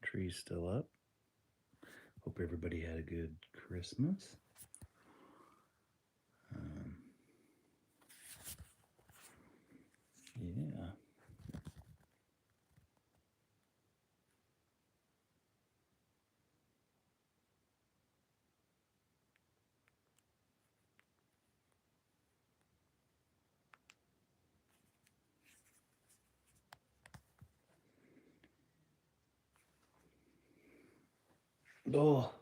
Tree's still up. Hope everybody had a good Christmas. Um, yeah. Oh.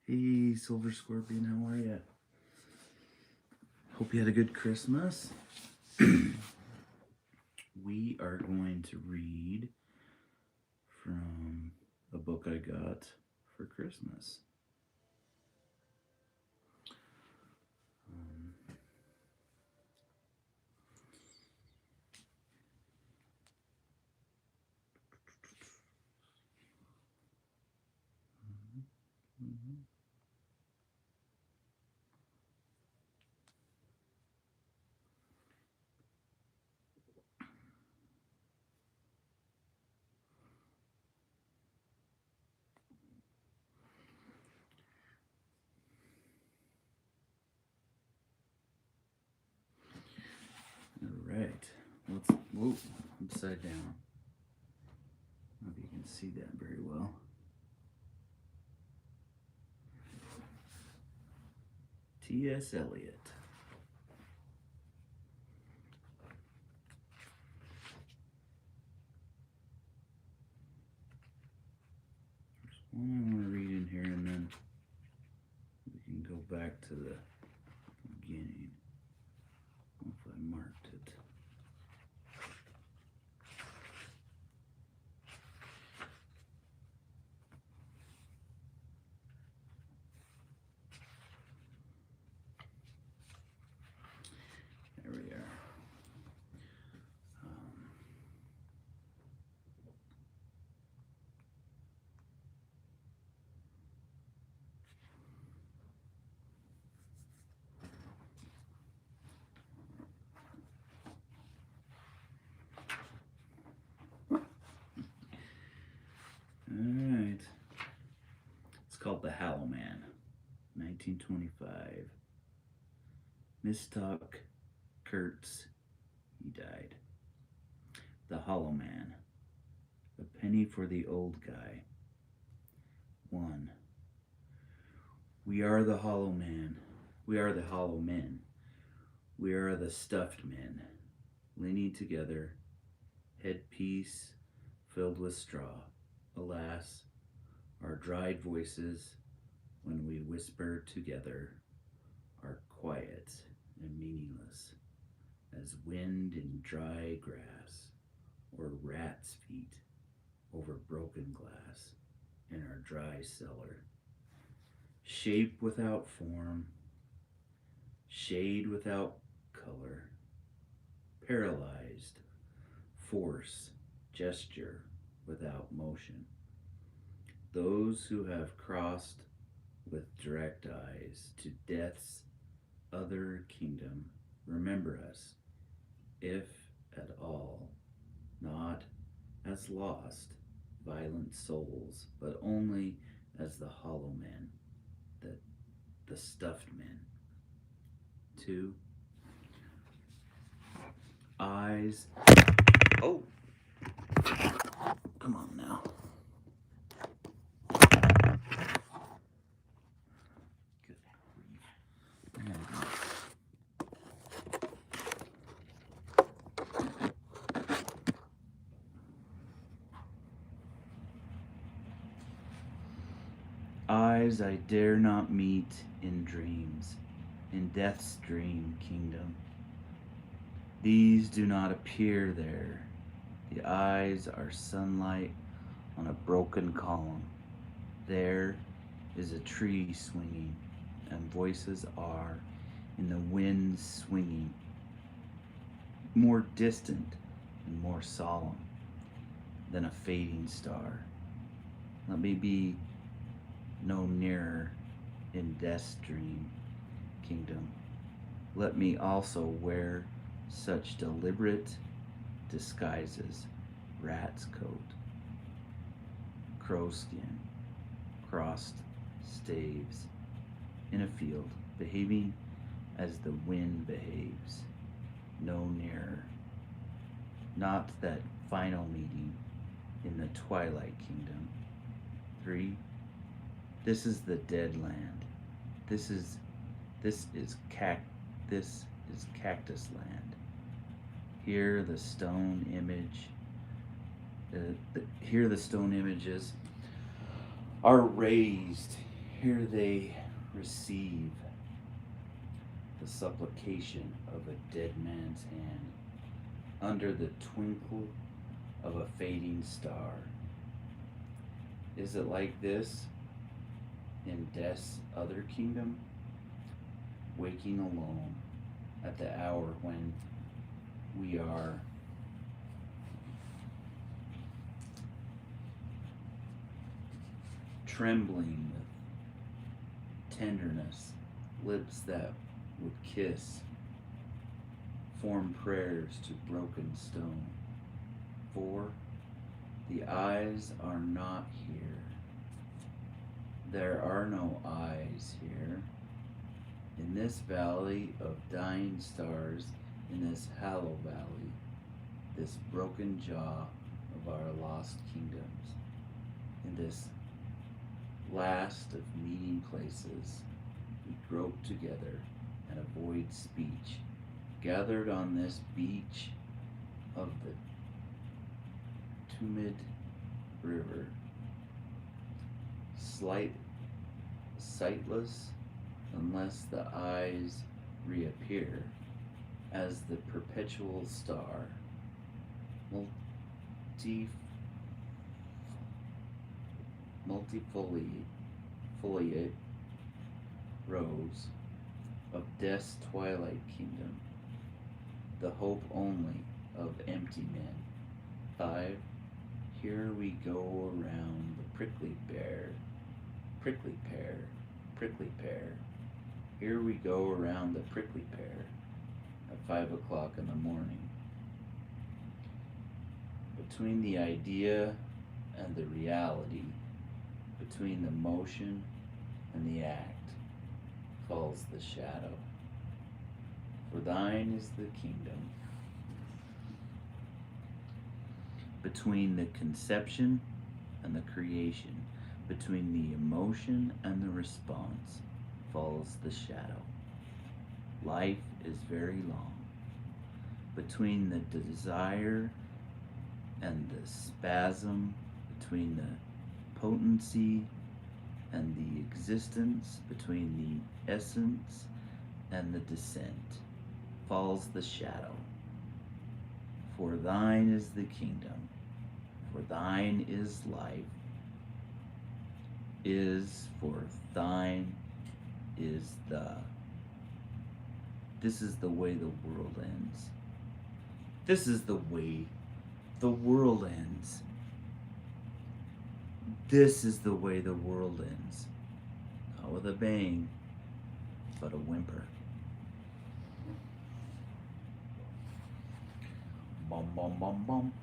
Hey, Silver Scorpion, how are you? Hope you had a good Christmas. We are going to read from a book I got for Christmas. All right. Let's. Whoa, upside down. Hope you can see that very well. T.S. Eliot. There's one I want to read in here, and then we can go back to the beginning. If I marked it. There we are. Alright. It's called The Hollow Man, 1925. Mistook Kurtz, he died. The Hollow Man, a penny for the old guy. 1. We are the Hollow Man. We are the Hollow Men. We are the stuffed men, leaning together, headpiece filled with straw. Alas, our dried voices, when we whisper together, are quiet and meaningless as wind in dry grass or rat's feet over broken glass in our dry cellar. Shape without form, shade without color, paralyzed, force, gesture without motion. Those who have crossed with direct eyes to death's other kingdom, remember us, if at all, not as lost, violent souls, but only as the hollow men, the stuffed men. 2. Eyes. Oh! Come on now. Good grief. Eyes I dare not meet in dreams, in death's dream kingdom. These do not appear there. The eyes are sunlight on a broken column. There is a tree swinging, and voices are in the wind swinging, more distant and more solemn than a fading star. Let me be no nearer in death's dream kingdom. Let me also wear such deliberate disguises: rat's coat, crowskin, crossed staves, in a field, behaving as the wind behaves, no nearer. Not that final meeting in the twilight kingdom. 3. This is the dead land. This is cactus land. Here the stone image. Here the stone images are raised. Here they receive the supplication of a dead man's hand under the twinkle of a fading star. Is it like this in death's other kingdom? Waking alone at the hour when we are trembling with tenderness, lips that would kiss, form prayers to broken stone. 4. The eyes are not here. There are no eyes here. In this valley of dying stars, in this hollow valley, this broken jaw of our lost kingdoms, in this last of meeting places, we grope together and avoid speech, gathered on this beach of the tumid river, sightless unless the eyes reappear as the perpetual star, multifoliate rose of death's twilight kingdom, the hope only of empty men. 5. Here we go around the prickly pear. Here we go around the prickly pear at 5 o'clock in the morning. Between the idea and the reality, between the motion and the act, falls the shadow. For thine is the kingdom. Between the conception and the creation, between the emotion and the response, falls the shadow. Life is very long. Between the desire and the spasm, between the potency and the existence, between the essence and the descent, falls the shadow. For thine is the kingdom, for thine is life, for thine is the. This is the way the world ends. This is the way the world ends. This is the way the world ends. Not with a bang, but a whimper. Bum, bum, bum, bum.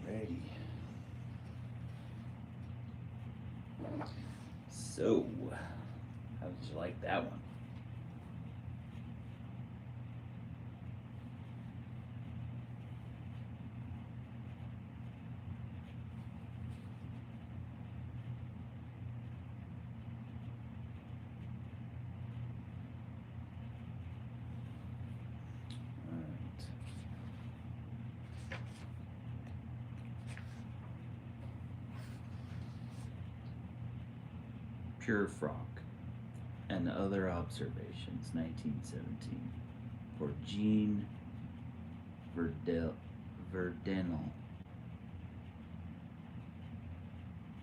Alrighty. So, how did you like that one? Pure Frock and Other Observations, 1917, for Jean Verdenel,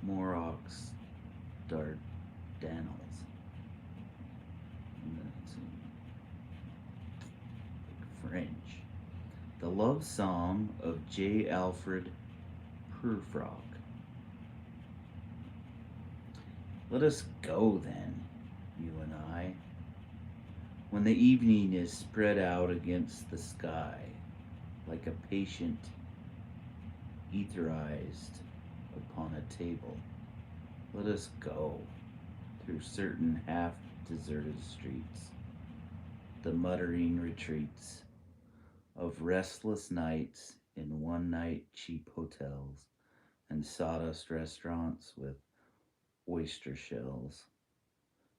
Morox Dardanels. And then it's in French. The Love Song of J. Alfred Prufrock. Let us go then, you and I, when the evening is spread out against the sky like a patient etherized upon a table. Let us go through certain half deserted streets, the muttering retreats of restless nights in one night cheap hotels and sawdust restaurants with oyster shells,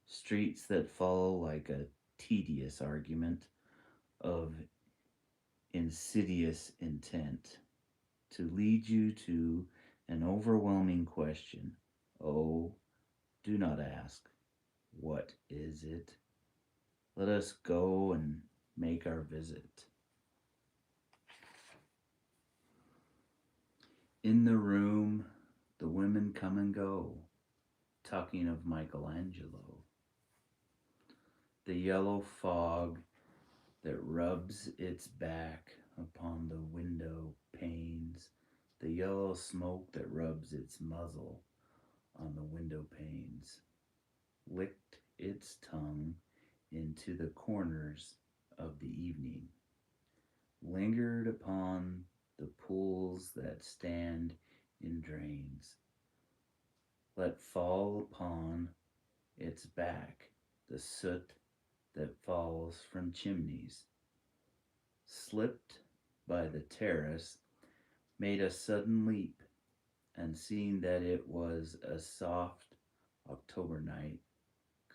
streets that follow like a tedious argument of insidious intent to lead you to an overwhelming question. Oh, do not ask, what is it? Let us go and make our visit. In the room, the women come and go, talking of Michelangelo. The yellow fog that rubs its back upon the window panes, the yellow smoke that rubs its muzzle on the window panes, licked its tongue into the corners of the evening, lingered upon the pools that stand in drains, let fall upon its back the soot that falls from chimneys, slipped by the terrace, made a sudden leap, and seeing that it was a soft October night,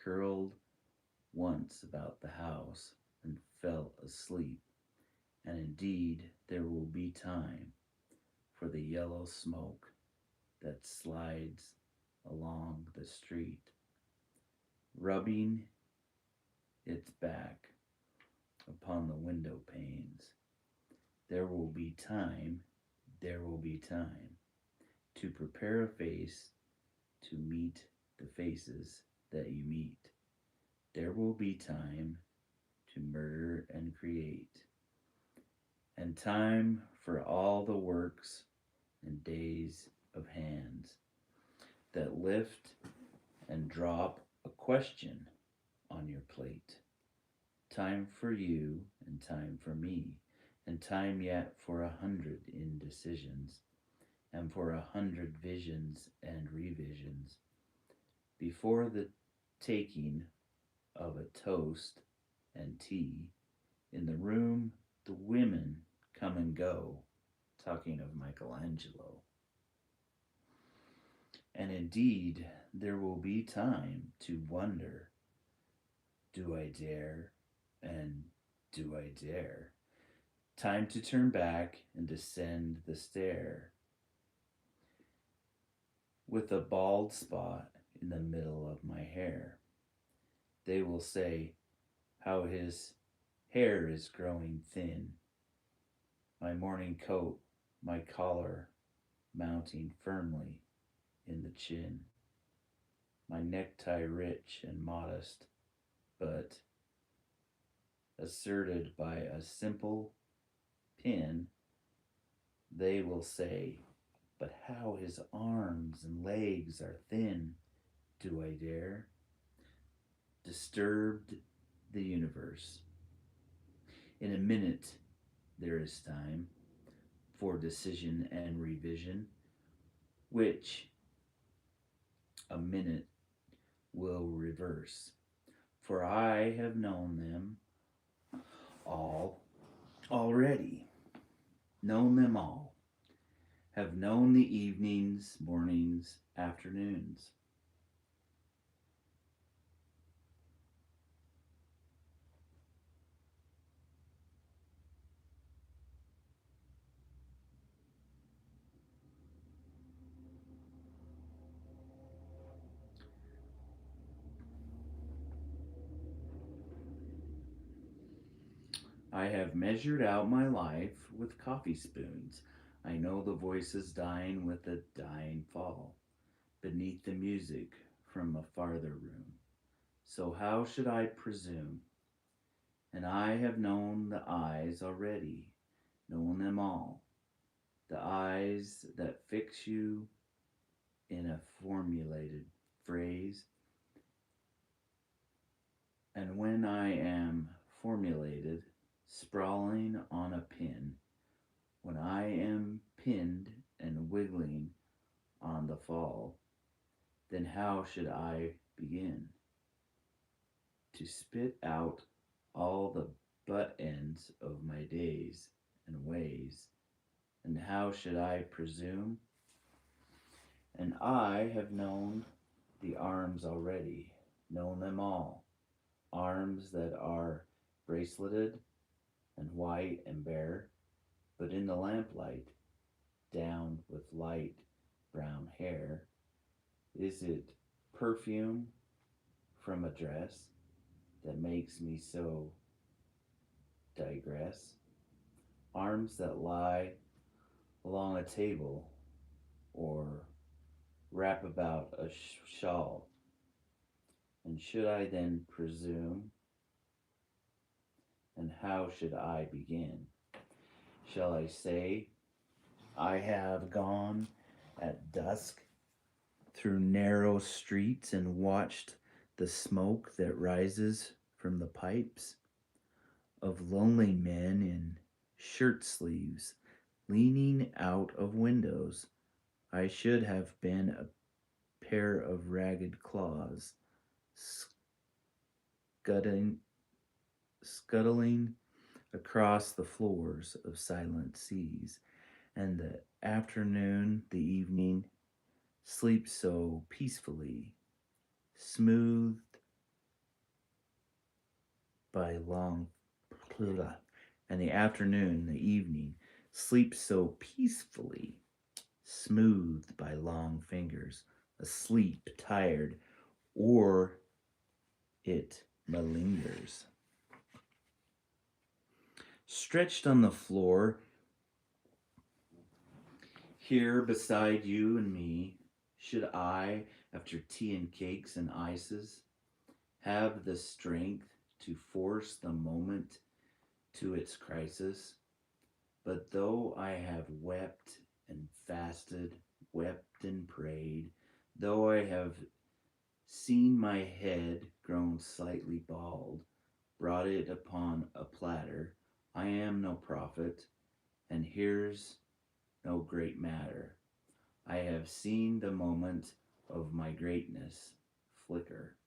curled once about the house and fell asleep. And indeed, there will be time for the yellow smoke that slides along the street, rubbing its back upon the window panes. There will be time to prepare a face to meet the faces that you meet. There will be time to murder and create, and time for all the works and days of hands that lift and drop a question on your plate. Time for you and time for me, and time yet for 100 indecisions, and for 100 visions and revisions. Before the taking of a toast and tea, in the room the women come and go, talking of Michelangelo. And indeed, there will be time to wonder, do I dare, and do I dare? Time to turn back and descend the stair with a bald spot in the middle of my hair. They will say how his hair is growing thin, my morning coat, my collar mounting firmly in the chin, my necktie rich and modest, but asserted by a simple pin. They will say, but how his arms and legs are thin, do I dare? Disturbed the universe. In a minute, there is time for decision and revision, which a minute will reverse. For I have known them all already, known them all, have known the evenings, mornings, afternoons. I have measured out my life with coffee spoons. I know the voices dying with a dying fall beneath the music from a farther room. So how should I presume? And I have known the eyes already, known them all, the eyes that fix you in a formulated phrase. And when I am formulated, sprawling on a pin, when I am pinned and wiggling on the fall, then how should I begin to spit out all the butt ends of my days and ways? And how should I presume? And I have known the arms already, known them all, arms that are braceleted and white and bare, but in the lamplight, down with light brown hair, is it perfume from a dress that makes me so digress? Arms that lie along a table or wrap about a shawl. And should I then presume? And how should I begin? Shall I say, I have gone at dusk through narrow streets and watched the smoke that rises from the pipes of lonely men in shirt sleeves leaning out of windows? I should have been a pair of ragged claws scuttling, scuttling across the floors of silent seas, and the afternoon, the evening, sleeps so peacefully, smoothed by long, and the afternoon, the evening, sleeps so peacefully, smoothed by long fingers, asleep, tired, or it malingers. Stretched on the floor, here beside you and me, should I, after tea and cakes and ices, have the strength to force the moment to its crisis? But though I have wept and fasted, wept and prayed, though I have seen my head grown slightly bald, brought it upon a platter, I am no prophet, and here's no great matter. I have seen the moment of my greatness flicker,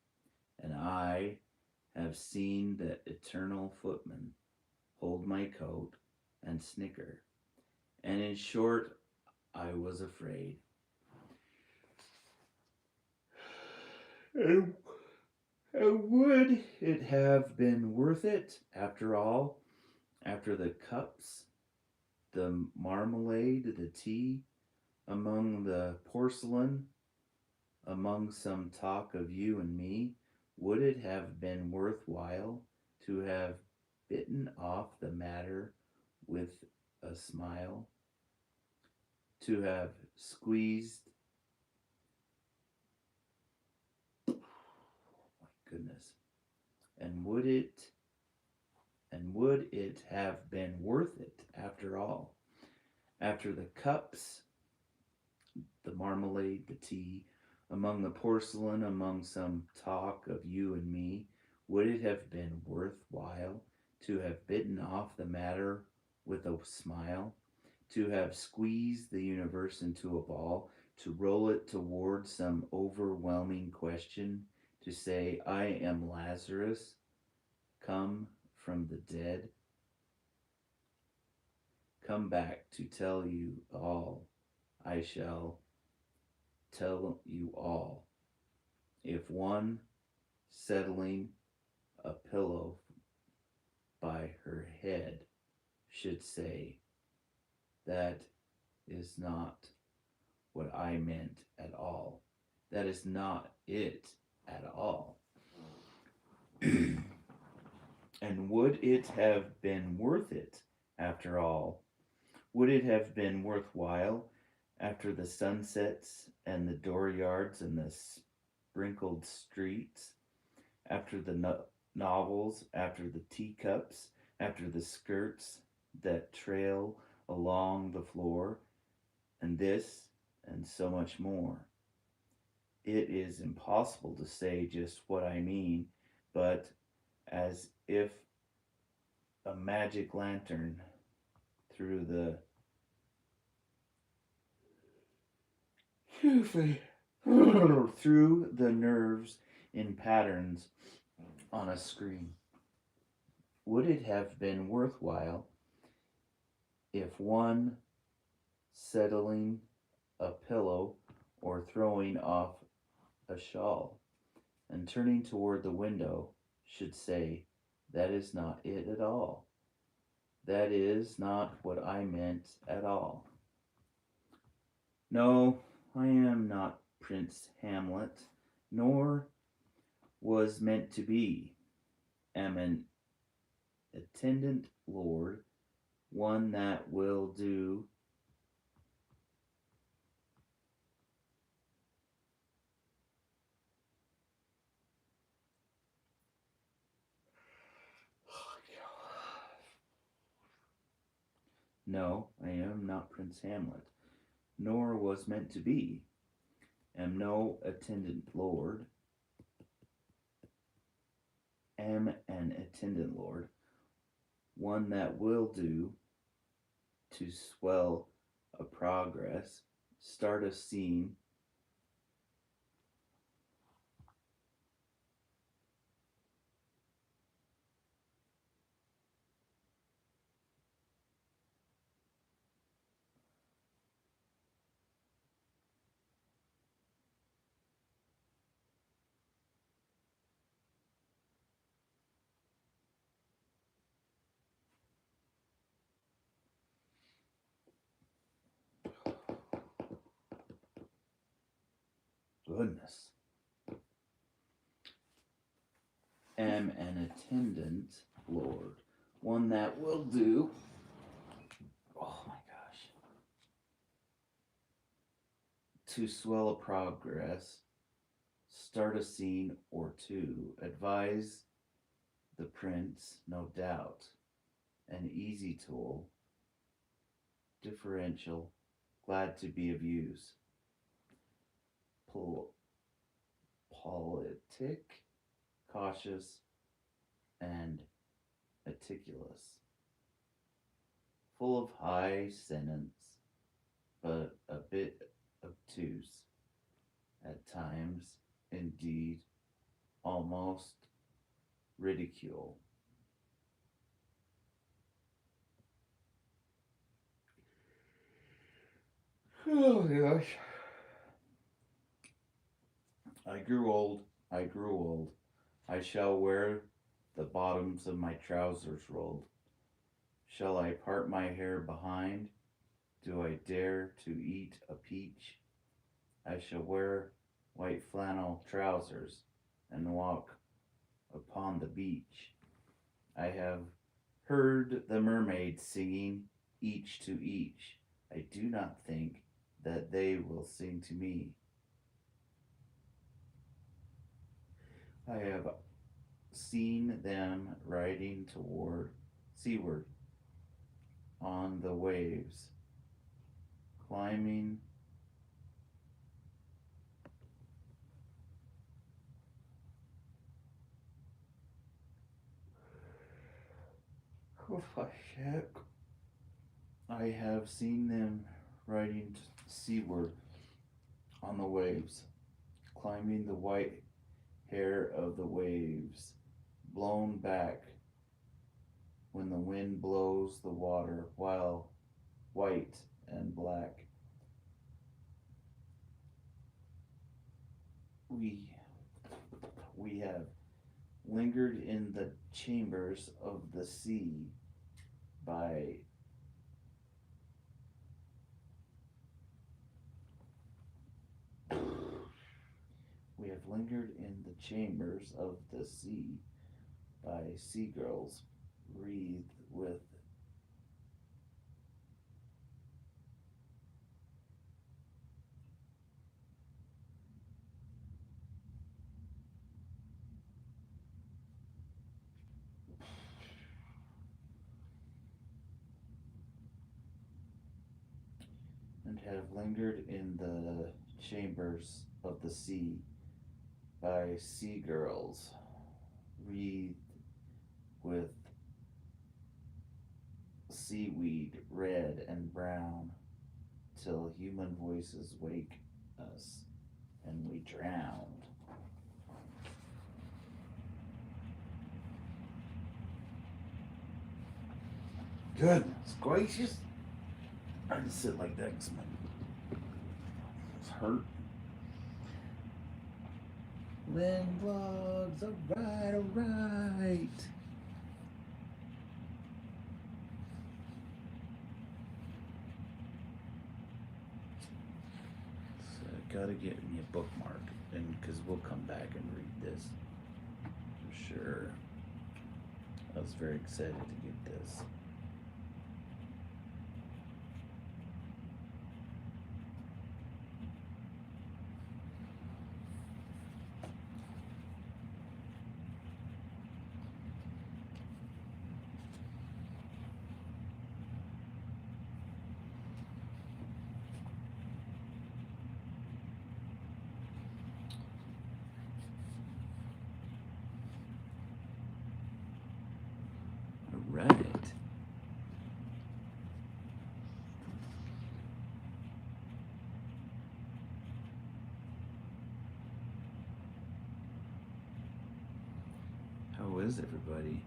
and I have seen the eternal footman hold my coat and snicker. And in short, I was afraid. And, and would it have been worth it after all? After the cups, the marmalade, the tea, among the porcelain, among some talk of you and me, would it have been worthwhile to have bitten off the matter with a smile? To have squeezed, oh my goodness, and would it have been worth it after all? After the cups, the marmalade, the tea, among the porcelain, among some talk of you and me, would it have been worthwhile to have bitten off the matter with a smile? To have squeezed the universe into a ball, to roll it toward some overwhelming question, to say, I am Lazarus, come from the dead, come back to tell you all. I shall tell you all. If one settling a pillow by her head should say, that is not what I meant at all. That is not it at all. And And would it have been worth it after all? Would it have been worthwhile after the sunsets and the dooryards and the sprinkled streets, after the novels, after the teacups, after the skirts that trail along the floor, and this and so much more? It is impossible to say just what I mean, but as if a magic lantern through the through the nerves in patterns on a screen. Would it have been worthwhile if one settling a pillow or throwing off a shawl and turning toward the window should say, "That is not it at all. That is not what I meant at all. No, I am not Prince Hamlet, nor was meant to be. Am an attendant lord, one that will do No, I am not Prince Hamlet, nor was meant to be. Am no attendant lord, am an attendant lord, one that will do to swell a progress, start a scene, goodness, am an attendant lord, one that will do, oh my gosh, to swell a progress, start a scene or two, advise the prince, no doubt, an easy tool, differential, glad to be of use, Pol- politic, cautious, and meticulous, full of high sentence, but a bit obtuse at times, indeed, almost ridicule. Oh gosh. I grew old, I grew old. I shall wear the bottoms of my trousers rolled. Shall I part my hair behind? Do I dare to eat a peach? I shall wear white flannel trousers and walk upon the beach. I have heard the mermaids singing each to each. I do not think that they will sing to me. I have seen them riding toward seaward on the waves, climbing oh shit. I have seen them riding seaward on the waves, climbing the white hair of the waves, blown back when the wind blows the water, while white and black we we have lingered in the chambers of the sea by we have lingered in the chambers of the sea by Seagirls. Breathe with and have lingered in the chambers of the sea by Seagirls. Wreathed with seaweed red and brown till human voices wake us and we drowned. Goodness gracious. I just sit like that because my it's hurt. Lynn vlogs, alright, alright. So I gotta get me a bookmark, and because we'll come back and read this for sure. I was very excited to get this. Right. How is everybody?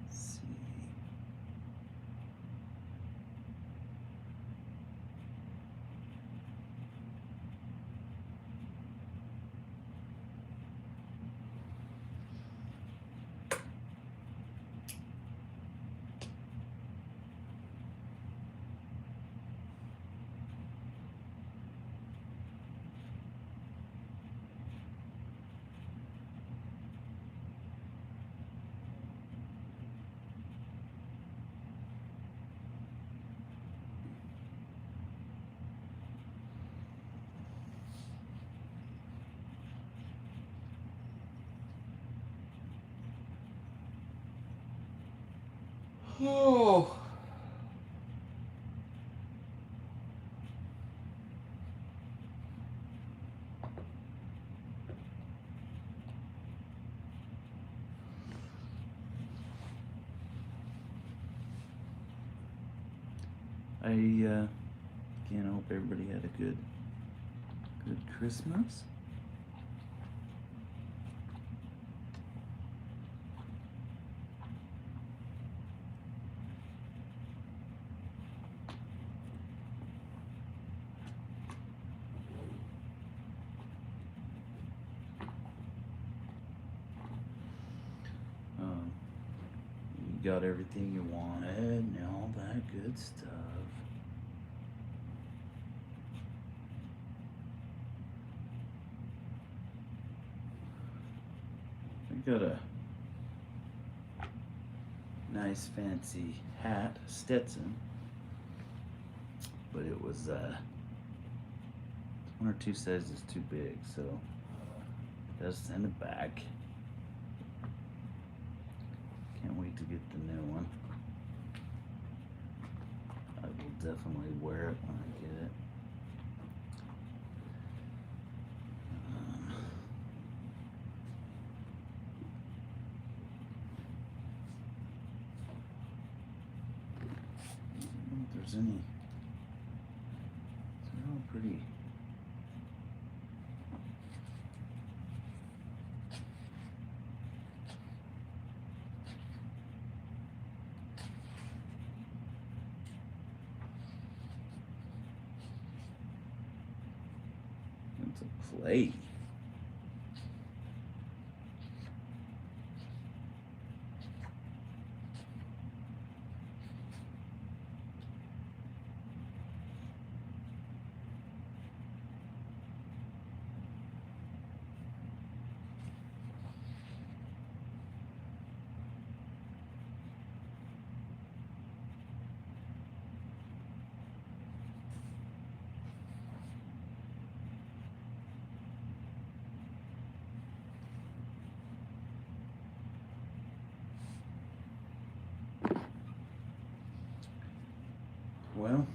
Let's see. Oh. I again hope everybody had a good Christmas. You got everything you wanted and all that good stuff. I got a nice fancy hat, Stetson, but it was one or two sizes too big, so just send it back. Can't wait to get the new one. I will definitely wear it when I get it. I don't know if there's any. They're all pretty. It's a play. well.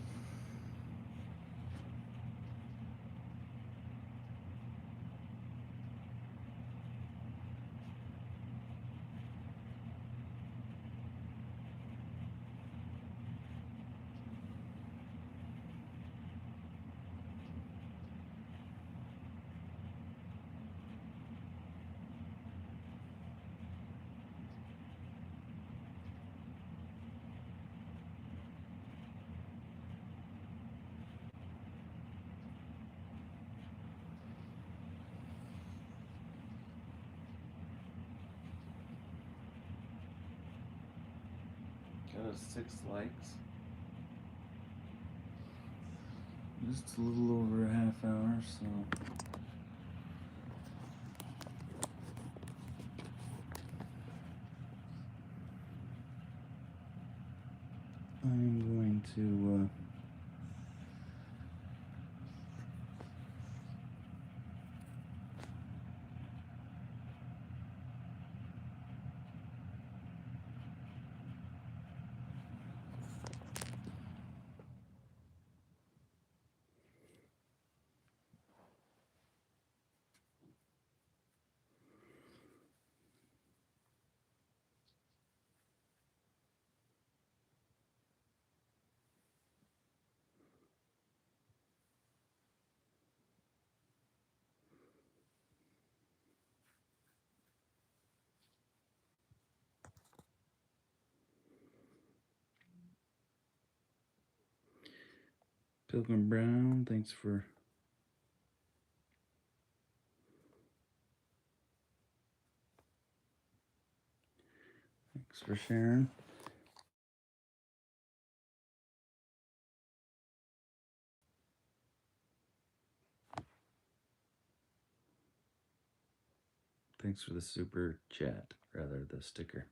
Got us 6 likes. Just a little over a half hour, so I'm going to Pilgrim Brown, thanks for sharing. Thanks for the super chat, rather the sticker.